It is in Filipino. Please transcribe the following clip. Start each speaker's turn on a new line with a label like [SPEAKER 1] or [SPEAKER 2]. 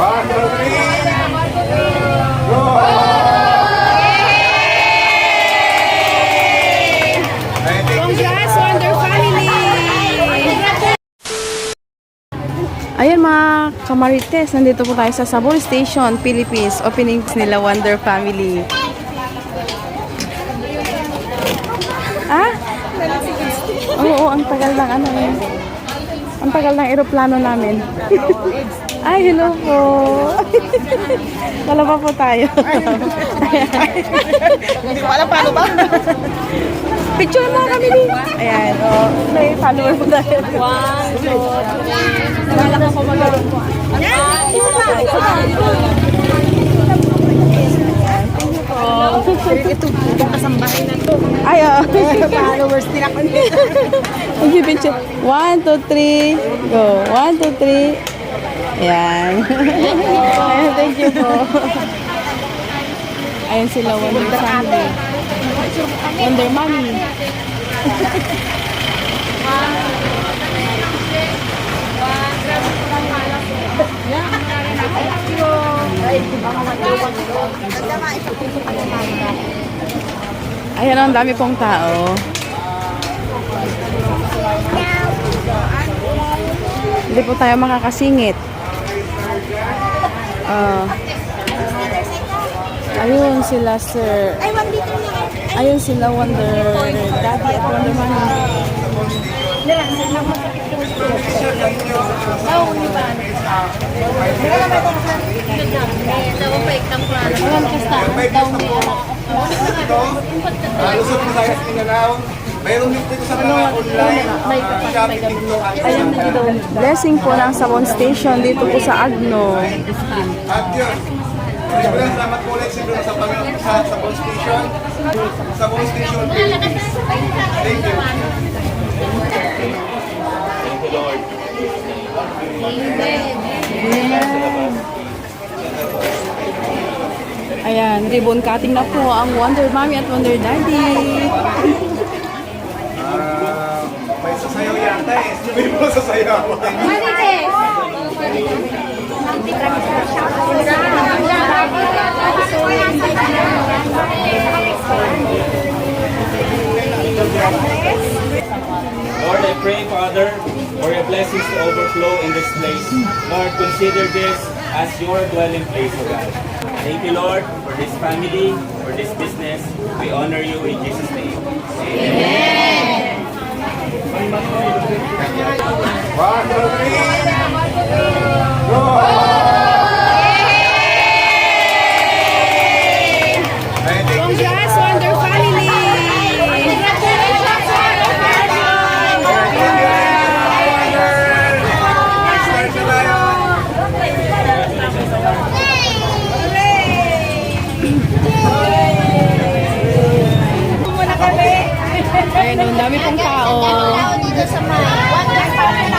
[SPEAKER 1] 1, 2, 3. Go!
[SPEAKER 2] Congrats, Wonder Family! Ayan mga kamarites, nandito po tayo sa Sabon Station, Philippines. Openings nila Wonder Family. Ah? Oo, ang tagal ng ano eh. Ang tagal ng eroplano namin. Ay, hello po. Wala pa po tayo.
[SPEAKER 3] Hindi ko alam paano ba?
[SPEAKER 2] Picture na kami din. Ayan, oh. May follower po tayo. 1, 2, 3. Wala ka po magaling po.
[SPEAKER 3] Ito, kasambahay na to.
[SPEAKER 2] Ay, oh.
[SPEAKER 3] Followers din ako nito.
[SPEAKER 2] Picture. 1, 2, 3. Go. 1, 2, 3. Ayan. Ayan, thank you po. Ayan sila, Wonder Family. Wonder Mommy. Ayan, ang dami pong tao. Hindi po tayo makakasingit. Ayun sila, sir. Ayun sila, Wonder Daddy at Wonder Mommy.
[SPEAKER 1] Lusot mo tayo sa Mindanao. Mayroon dito sa mga online. Shopee, TikTok,
[SPEAKER 2] Blessing po ng Sabon Station dito po sa Agno.
[SPEAKER 1] At yun. Maraming salamat po ulit siguro sa Panginoon sa Sabon Station. Sabon Station, Philippines. Thank you. Thank you, Lord.
[SPEAKER 2] Ayan, ribbon cutting na po ang Wonder Mommy at Wonder Daddy.
[SPEAKER 1] May sasayaw yata eh. Sabi mo sasayaw.
[SPEAKER 4] Lord, I pray, Father, for your blessings to overflow in this place. Lord, consider this as your dwelling place, O God. Thank you, Lord, for this family, for this business. We honor you in Jesus' name. Amen.
[SPEAKER 1] 1, 2, 3. Go!
[SPEAKER 2] Congrats, Wonder Family! Ayun, ang dami pong tao.
[SPEAKER 3] Dito sa mga Wonder Family.